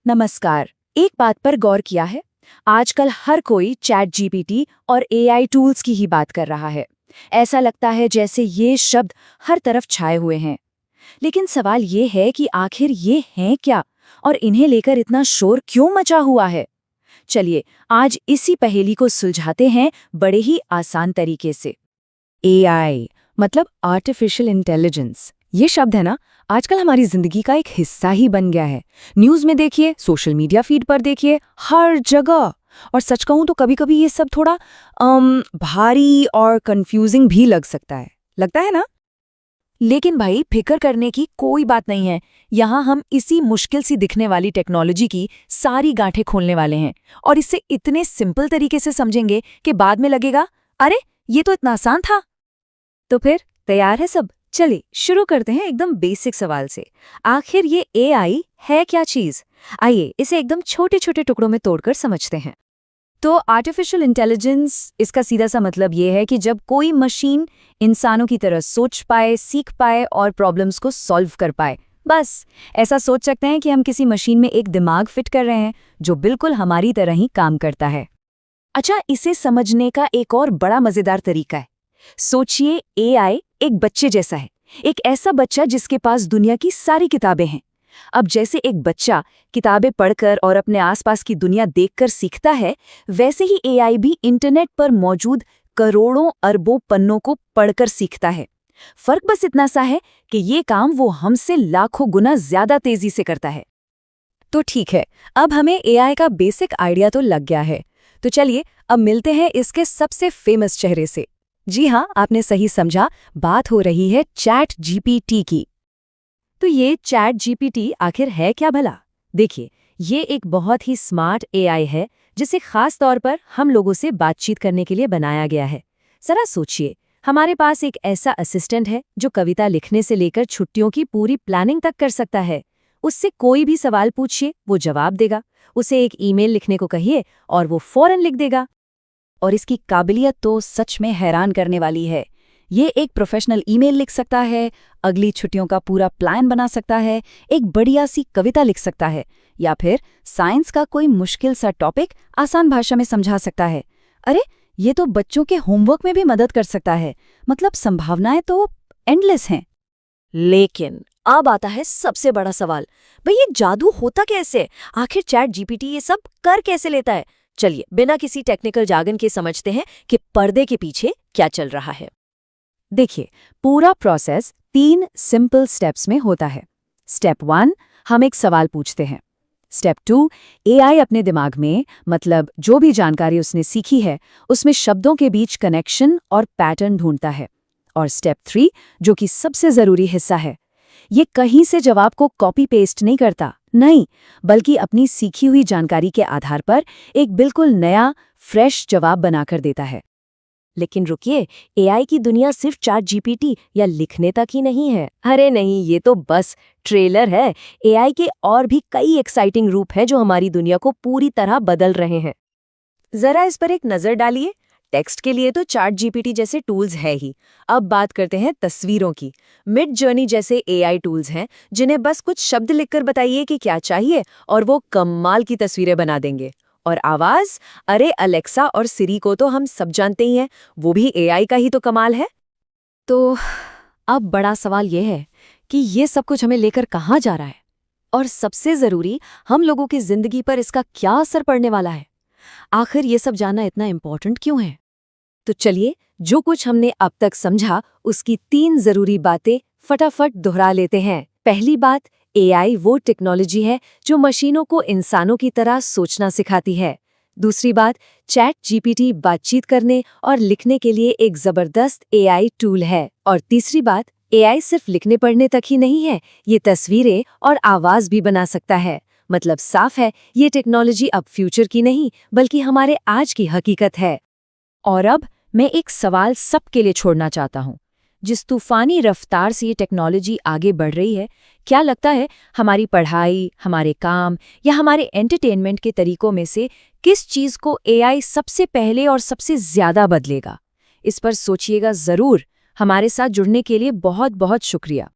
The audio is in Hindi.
नमस्कार। एक बात पर गौर किया है? आजकल हर कोई चैट जीपीटी और एआई टूल्स की ही बात कर रहा है। ऐसा लगता है जैसे ये शब्द हर तरफ छाए हुए हैं। लेकिन सवाल ये है कि आखिर ये हैं क्या और इन्हें लेकर इतना शोर क्यों मचा हुआ है? चलिए आज इसी पहेली को सुलझाते हैं बड़े ही आसान तरीके से। एआई मतलब आर्टिफिशियल इंटेलिजेंस, ये शब्द है ना, आजकल हमारी जिंदगी का एक हिस्सा ही बन गया है। न्यूज़ में देखिए, सोशल मीडिया फीड पर देखिए, हर जगह। और सच कहूं तो कभी-कभी ये सब थोड़ा भारी और कंफ्यूजिंग भी लगता है ना? लेकिन भाई फिक्र करने की कोई बात नहीं है। यहाँ हम इसी मुश्किल सी दिखने वाली टेक्नोलॉजी की सारी गांठें खोलने वाले हैं और इसे इतने सिंपल तरीके से समझेंगे कि बाद में लगेगा, अरे ये तो इतना आसान था। तो फिर तैयार है सब? चलिए शुरू करते हैं एकदम बेसिक सवाल से। आखिर ये एआई है क्या चीज? आइए इसे एकदम छोटे छोटे टुकड़ों में तोड़कर समझते हैं। तो आर्टिफिशियल इंटेलिजेंस, इसका सीधा सा मतलब ये है कि जब कोई मशीन इंसानों की तरह सोच पाए, सीख पाए और प्रॉब्लम्स को सॉल्व कर पाए। बस ऐसा सोच सकते हैं कि हम किसी मशीन में एक दिमाग फिट कर रहे हैं जो बिल्कुल हमारी तरह ही काम करता है। अच्छा, इसे समझने का एक और बड़ा मजेदार तरीका है। सोचिए एआई एक बच्चे जैसा है, एक ऐसा बच्चा जिसके पास दुनिया की सारी किताबें हैं। अब जैसे एक बच्चा किताबें पढ़कर और अपने आसपास की दुनिया देखकर सीखता है, वैसे ही एआई भी इंटरनेट पर मौजूद करोड़ों अरबों पन्नों को पढ़कर सीखता है। फर्क बस इतना सा है कि ये काम वो हमसे लाखों गुना ज्यादा तेजी से करता है। तो ठीक है, अब हमें एआई का बेसिक आइडिया तो लग गया है। तो चलिए अब मिलते हैं इसके सबसे फेमस चेहरे से। जी हाँ, आपने सही समझा, बात हो रही है चैट जीपीटी की। तो ये चैट जीपीटी आखिर है क्या भला? देखिए, ये एक बहुत ही स्मार्ट एआई है जिसे खास तौर पर हम लोगों से बातचीत करने के लिए बनाया गया है। जरा सोचिए, हमारे पास एक ऐसा असिस्टेंट है जो कविता लिखने से लेकर छुट्टियों की पूरी प्लानिंग तक कर सकता है। उससे कोई भी सवाल पूछिए, वो जवाब देगा। उसे एक ईमेल लिखने को कहिए और वो फौरन लिख देगा। और इसकी काबिलियत तो सच में हैरान करने वाली है। ये एक प्रोफेशनल ईमेल लिख सकता है, अगली छुट्टियों का पूरा प्लान बना सकता है, एक बढ़िया सी कविता लिख सकता है, या फिर साइंस का कोई मुश्किल सा टॉपिक आसान भाषा में समझा सकता है। अरे, ये तो बच्चों के होमवर्क में भी मदद कर सकता है। मतलब संभावनाएं तो एंडलेस हैं। लेकिन अब आता है सबसे बड़ा सवाल, भाई ये जादू होता कैसे? आखिर चैट जीपीटी ये सब कर कैसे लेता है? चलिए बिना किसी टेक्निकल जार्गन के समझते हैं कि पर्दे के पीछे क्या चल रहा है। देखिए, पूरा प्रोसेस 3 सिंपल स्टेप्स में होता है। स्टेप 1, हम एक सवाल पूछते हैं। स्टेप 2, एआई अपने दिमाग में, मतलब जो भी जानकारी उसने सीखी है, उसमें शब्दों के बीच कनेक्शन और पैटर्न ढूंढता है। और स्टेप 3, जो कि सबसे जरूरी हिस्सा है, ये कहीं से जवाब को कॉपी पेस्ट नहीं करता, नहीं, बल्कि अपनी सीखी हुई जानकारी के आधार पर एक बिल्कुल नया, फ्रेश जवाब बनाकर देता है। लेकिन रुकिए, एआई की दुनिया सिर्फ चैट जीपीटी या लिखने तक ही नहीं है। अरे नहीं, ये तो बस ट्रेलर है। एआई के और भी कई एक्साइटिंग रूप हैं जो हमारी दुनिया को पूरी तरह बदल रहे हैं। जरा इस पर एक नजर डालिए। टेक्स्ट के लिए तो चैट जीपीटी जैसे टूल्स है ही। अब बात करते हैं तस्वीरों की। मिड जर्नी जैसे एआई टूल्स हैं जिन्हें बस कुछ शब्द लिखकर बताइए कि क्या चाहिए और वो कमाल की तस्वीरें बना देंगे। और आवाज, अरे अलेक्सा और सिरी को तो हम सब जानते ही हैं, वो भी एआई का ही तो कमाल है। तो अब बड़ा सवाल ये है कि ये सब कुछ हमें लेकर कहाँ जा रहा है, और सबसे जरूरी, हम लोगों की जिंदगी पर इसका क्या असर पड़ने वाला है। आखिर ये सब जानना इतना इम्पोर्टेंट क्यों है? तो चलिए, जो कुछ हमने अब तक समझा उसकी 3 जरूरी बातें फटाफट दोहरा लेते हैं। पहली बात, एआई वो टेक्नोलॉजी है जो मशीनों को इंसानों की तरह सोचना सिखाती है। दूसरी बात, चैट जीपीटी बातचीत करने और लिखने के लिए एक जबरदस्त एआई टूल है। और तीसरी बात, एआई सिर्फ लिखने पढ़ने तक ही नहीं है, ये तस्वीरें और आवाज भी बना सकता है। मतलब साफ है, ये टेक्नोलॉजी अब फ्यूचर की नहीं बल्कि हमारे आज की हकीकत है। और अब मैं एक सवाल सबके लिए छोड़ना चाहता हूँ। जिस तूफानी रफ्तार से ये टेक्नोलॉजी आगे बढ़ रही है, क्या लगता है हमारी पढ़ाई, हमारे काम या हमारे एंटरटेनमेंट के तरीकों में से किस चीज़ को एआई सबसे पहले और सबसे ज़्यादा बदलेगा? इस पर सोचिएगा ज़रूर। हमारे साथ जुड़ने के लिए बहुत बहुत शुक्रिया।